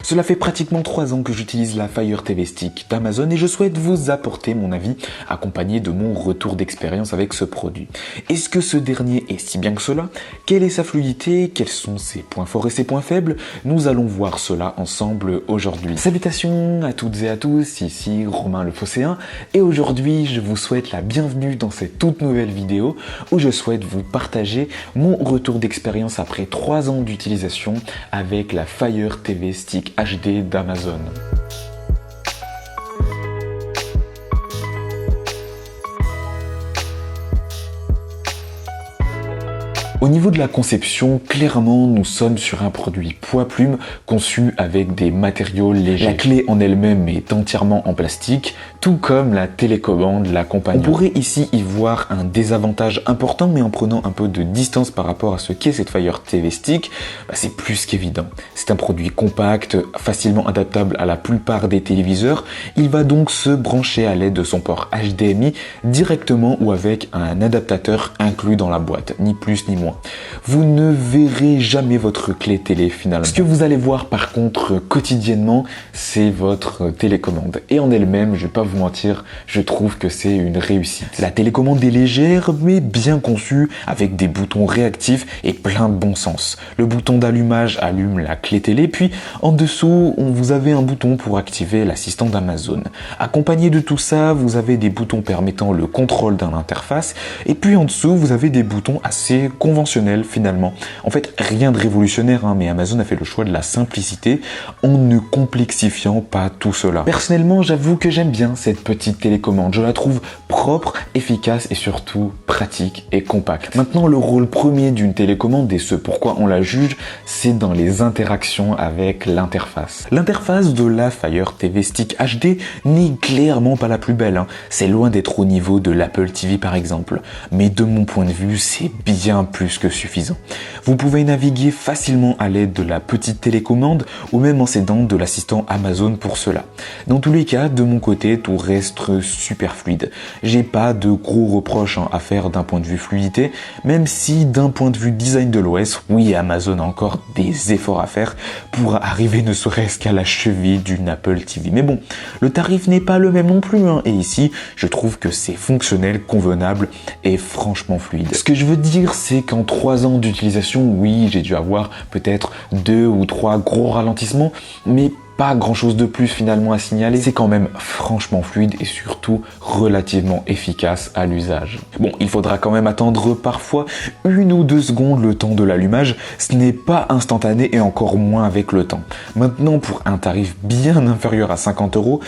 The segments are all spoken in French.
Cela fait pratiquement 3 ans que j'utilise la Fire TV Stick d'Amazon et je souhaite vous apporter mon avis accompagné de mon retour d'expérience avec ce produit. Est-ce que ce dernier est si bien que cela? Quelle est sa fluidité? Quels sont ses points forts et ses points faibles? Nous allons voir cela ensemble aujourd'hui. Salutations à toutes et à tous, ici Romain le Phocéen et aujourd'hui je vous souhaite la bienvenue dans cette toute nouvelle vidéo où je souhaite vous partager mon retour d'expérience après 3 ans d'utilisation avec la Fire TV Stick HD d'Amazon. Au niveau de la conception, clairement, nous sommes sur un produit poids-plume conçu avec des matériaux légers. La clé en elle-même est entièrement en plastique, tout comme la télécommande l'accompagnant. On pourrait ici y voir un désavantage important, mais en prenant un peu de distance par rapport à ce qu'est cette Fire TV Stick, c'est plus qu'évident. C'est un produit compact, facilement adaptable à la plupart des téléviseurs. Il va donc se brancher à l'aide de son port HDMI directement ou avec un adaptateur inclus dans la boîte, ni plus ni moins. Vous ne verrez jamais votre clé télé finalement. Ce que vous allez voir par contre quotidiennement, c'est votre télécommande. Et en elle-même, je vais pas vous mentir, je trouve que c'est une réussite. La télécommande est légère mais bien conçue avec des boutons réactifs et plein de bon sens. Le bouton d'allumage allume la clé télé, puis en dessous, vous avez un bouton pour activer l'assistant d'Amazon. Accompagné de tout ça, vous avez des boutons permettant le contrôle d'un interface et puis en dessous, vous avez des boutons assez conventionnel finalement. En fait, rien de révolutionnaire, mais Amazon a fait le choix de la simplicité en ne complexifiant pas tout cela. Personnellement, j'avoue que j'aime bien cette petite télécommande. Je la trouve propre, efficace et surtout pratique et compacte. Maintenant, le rôle premier d'une télécommande et ce pourquoi on la juge, c'est dans les interactions avec l'interface. L'interface de la Fire TV Stick HD n'est clairement pas la plus belle. C'est loin d'être au niveau de l'Apple TV par exemple. Mais de mon point de vue, c'est bien plus que suffisant. Vous pouvez naviguer facilement à l'aide de la petite télécommande ou même en s'aidant de l'assistant Amazon pour cela. Dans tous les cas, de mon côté, tout reste super fluide. J'ai pas de gros reproches à faire d'un point de vue fluidité, même si d'un point de vue design de l'OS, oui, Amazon a encore des efforts à faire pour arriver ne serait-ce qu'à la cheville d'une Apple TV. Mais bon, le tarif n'est pas le même non plus, et ici, je trouve que c'est fonctionnel, convenable et franchement fluide. Ce que je veux dire, c'est qu'en 3 ans d'utilisation, oui, j'ai dû avoir peut-être 2 ou 3 gros ralentissements, mais pas grand chose de plus finalement à signaler. C'est quand même franchement fluide et surtout relativement efficace à l'usage. Bon, il faudra quand même attendre parfois 1 ou 2 secondes le temps de l'allumage. Ce n'est pas instantané et encore moins avec le temps. Maintenant, pour un tarif bien inférieur à 50 €,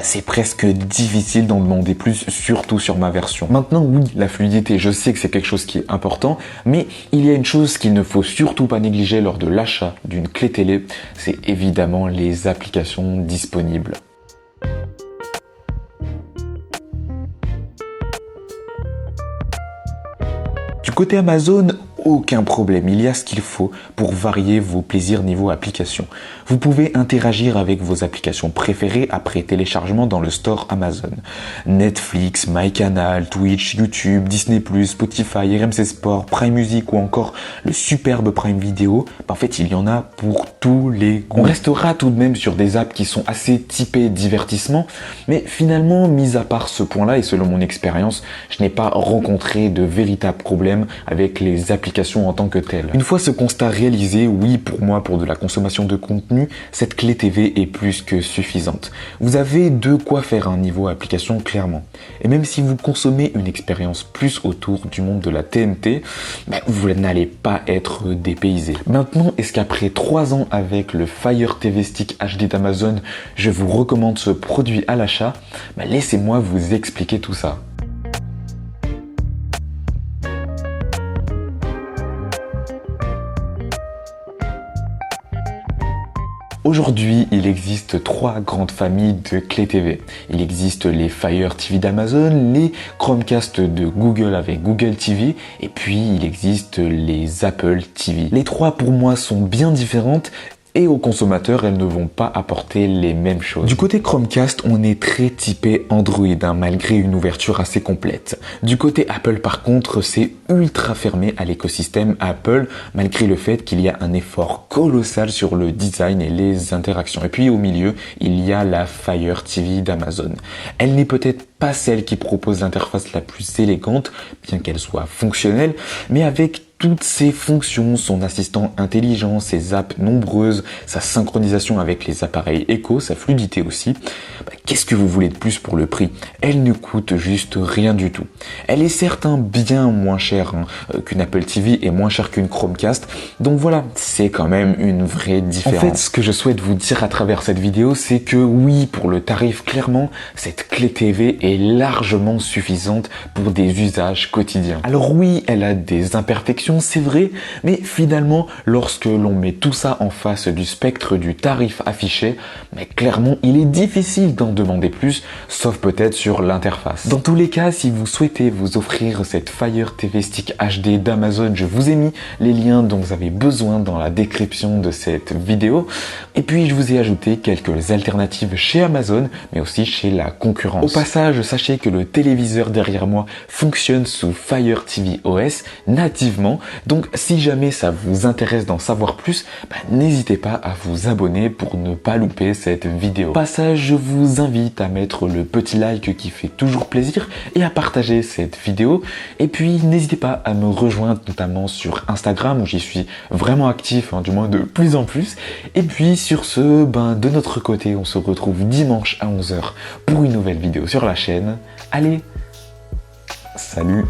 c'est presque difficile d'en demander plus, surtout sur ma version. Maintenant, oui, la fluidité, je sais que c'est quelque chose qui est important, mais il y a une chose qu'il ne faut surtout pas négliger lors de l'achat d'une clé télé, c'est évidemment les applications disponibles. Du côté Amazon, aucun problème, il y a ce qu'il faut pour varier vos plaisirs niveau application. Vous pouvez interagir avec vos applications préférées après téléchargement dans le store Amazon. Netflix, MyCanal, Twitch, YouTube, Disney+, Spotify, RMC Sport, Prime Music ou encore le superbe Prime Video. En fait, il y en a pour tous les goûts. On restera tout de même sur des apps qui sont assez typées divertissement, mais finalement, mis à part ce point-là et selon mon expérience, je n'ai pas rencontré de véritables problèmes avec les applications en tant que telle. Une fois ce constat réalisé, oui, pour moi, pour de la consommation de contenu, cette clé TV est plus que suffisante. Vous avez de quoi faire un niveau application clairement. Et même si vous consommez une expérience plus autour du monde de la TNT, vous n'allez pas être dépaysé. Maintenant, est-ce qu'après 3 ans avec le Fire TV Stick HD d'Amazon, je vous recommande ce produit à l'achat? Laissez-moi vous expliquer tout ça. Aujourd'hui, il existe 3 grandes familles de clés TV. Il existe les Fire TV d'Amazon, les Chromecast de Google avec Google TV, et puis il existe les Apple TV. Les 3 pour moi sont bien différentes et aux consommateurs, elles ne vont pas apporter les mêmes choses. Du côté Chromecast, on est très typé Android, malgré une ouverture assez complète. Du côté Apple, par contre, c'est ultra fermé à l'écosystème Apple, malgré le fait qu'il y a un effort colossal sur le design et les interactions. Et puis au milieu, il y a la Fire TV d'Amazon. Elle n'est peut-être pas celle qui propose l'interface la plus élégante, bien qu'elle soit fonctionnelle, mais avec toutes ses fonctions, son assistant intelligent, ses apps nombreuses, sa synchronisation avec les appareils Echo, sa fluidité aussi, qu'est-ce que vous voulez de plus pour le prix? Elle ne coûte juste rien du tout. Elle est certes bien moins chère qu'une Apple TV et moins chère qu'une Chromecast, donc voilà, c'est quand même une vraie différence. En fait, ce que je souhaite vous dire à travers cette vidéo, c'est que oui, pour le tarif, clairement, cette clé TV est largement suffisante pour des usages quotidiens. Alors oui, elle a des imperfections, c'est vrai, mais finalement, lorsque l'on met tout ça en face du spectre du tarif affiché, mais clairement, il est difficile d'en demander plus, sauf peut-être sur l'interface. Dans tous les cas, si vous souhaitez vous offrir cette Fire TV Stick HD d'Amazon, je vous ai mis les liens dont vous avez besoin dans la description de cette vidéo. Et puis, je vous ai ajouté quelques alternatives chez Amazon, mais aussi chez la concurrence. Au passage, sachez que le téléviseur derrière moi fonctionne sous Fire TV OS nativement. Donc si jamais ça vous intéresse d'en savoir plus, n'hésitez pas à vous abonner pour ne pas louper cette vidéo. Au passage, je vous invite à mettre le petit like qui fait toujours plaisir et à partager cette vidéo. Et puis n'hésitez pas à me rejoindre notamment sur Instagram où j'y suis vraiment actif, du moins de plus en plus. Et puis sur ce, de notre côté, on se retrouve dimanche à 11 h pour une nouvelle vidéo sur la chaîne. Allez, salut!